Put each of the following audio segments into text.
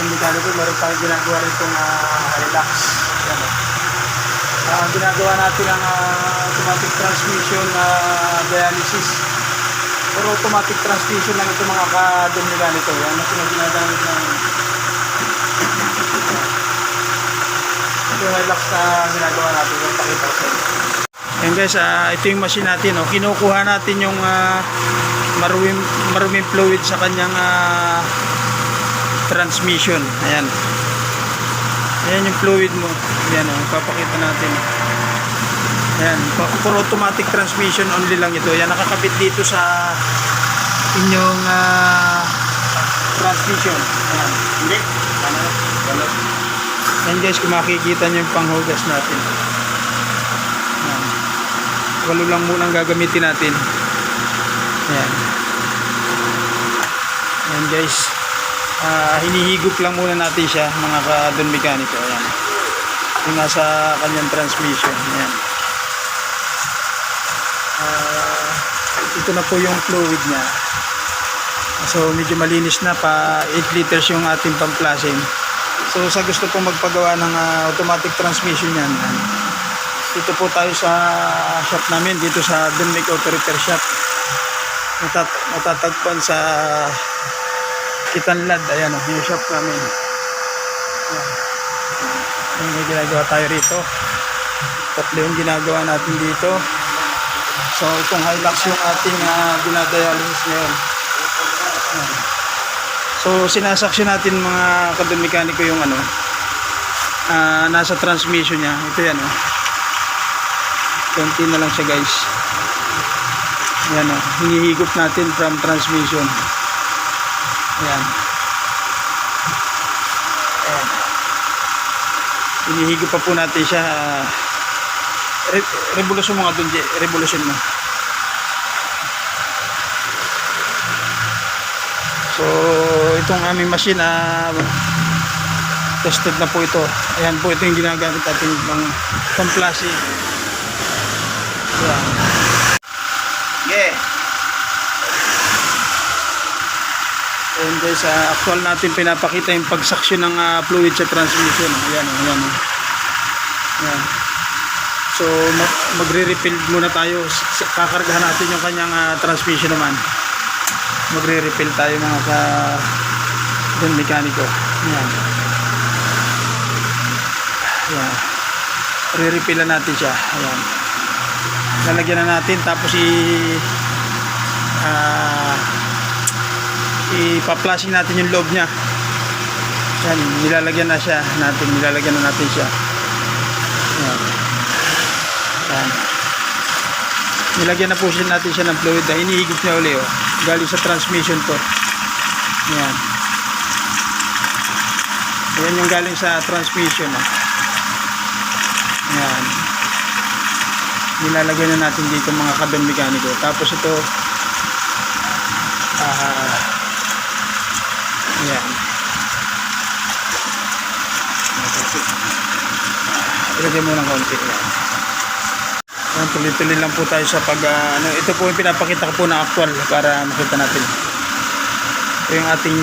kadun mekaniko, meron tayong ginagawa rin itong Hilux. Yan, ginagawa natin ang automatic transmission dialysis. Pero automatic transmission lang ito mga kadun mekaniko. Yan ang ginagamit ng ito yung Hilux na ginagawa natin. Yung pakita ko sa inyo. Ayan guys, ito yung machine natin. Kinukuha natin yung maruming fluid sa kanyang transmission. Ayan. Ayan yung fluid mo. Ayan, papakita natin. Ayan, for automatic transmission only lang ito. Ayan, nakakabit dito sa inyong transmission. Ayan. Hindi. Ayan guys, kung makikita nyo yung panghugas natin. Ayan. Walo lang munang gagamitin natin. Ayan. Ayan guys. Hinihigop lang muna natin siya mga kadun mekaniko. Ayan. Yung nasa kanyang transmission. Ayan. Ito na po yung fluid niya. So medyo malinis na, pa 8 liters yung ating pamplasing. So sa gusto pong magpagawa ng automatic transmission yan, dito po tayo sa shop namin, dito sa Dunmic Auto Repair Shop. Matatagpuan sa Kitanlad. Ayan yung shop namin. Ayan, may ginagawa tayo rito. Tatlo yung ginagawa natin dito. So itong Hilux yung ating dinadialysis ngayon. Ayan. So sinasaksyon natin mga kadun mekaniko yung nasa transmission niya. Ito yan konti na lang siya guys. Ayan hinihigop natin from transmission. Ayan. Ayan. Hinihigop pa po natin siya. Revolusyon mo nga dun, revolusyon mo. So itong aming machine tested na po ito. Ayan po, ito yung ginagamit natin ng pamplasing. Ayan. Yeah. Ayan guys, actual natin pinapakita yung pagsaksyon ng fluid sa transmission. Ayan. Ayan. So magre-refill muna tayo. Kakargahan natin yung kanyang transmission naman. Magre-refill tayo mga kadun mekaniko. Ayan. Ayan. Re-refillan natin siya. Ayan. Lalagyan na natin tapos ipa-flushing natin yung loob niya. Ayan. Nilalagyan na natin siya. Ayan. Ayan. Nilagyan na po natin siya ng fluid. Hinihigop niya uli galing sa transmission to. Ayan. Ayan yung galing sa transmission. Ayan. Nilalagyan na natin dito mga kadun mekaniko. Tapos ito ayan. Ilagay mo ng konti. Ayan. Tuloy-tuloy lang po tayo sa ito po yung pinapakita ko po na actual para makita natin. Ito yung ating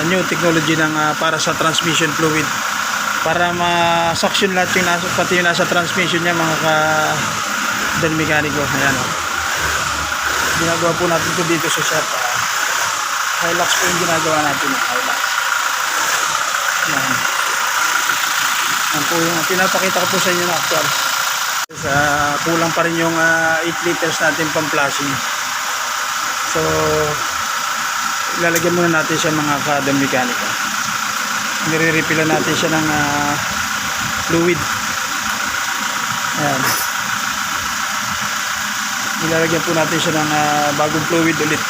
new technology ng para sa transmission fluid, para ma-suction lahat yung pati yung nasa transmission niya mga kadun mekaniko. Ayan ginagawa po natin ito dito sa shop. Hilux po yung ginagawa natin. Hilux. Ayan. Ayan po yung pinapakita ko po sa inyo na actual. Kulang pa rin yung 8 liters natin pang-flushing. So ilalagyan muna natin siya mga kadun mekaniko. Nire-refillan natin siya ng fluid. Ayan. Ilalagyan po natin siya ng bagong fluid ulit.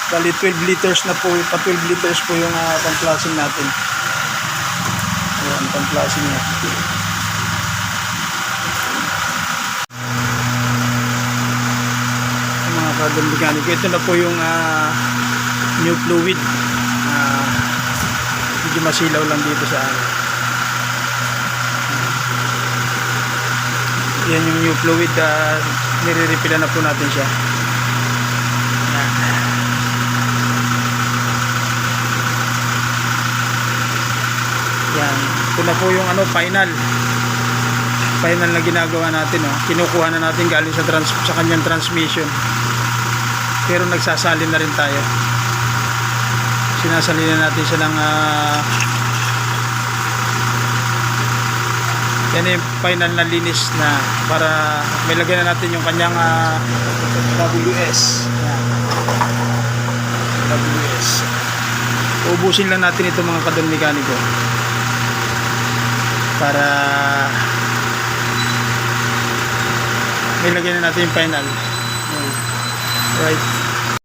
Bali 12 liters na po, pa 12 liters po yung pang-flushing natin. Ayan, pang-flushing natin. Mga kadun mekaniko, ito na po yung new fluid. Medyo masilaw lang dito sa yan yung new fluid. Nire-refillan na po natin siya. Ito na po yung final na ginagawa natin, kinukuha na natin galing sa kanyang transmission, pero nagsasalin na rin tayo. Sinasalin na natin siya ng yan yung final na linis na, para may lagyan na natin yung kanyang WS. WS. Ubusin lang natin ito mga kadon mekaniko para may lagyan na natin yung final. Right.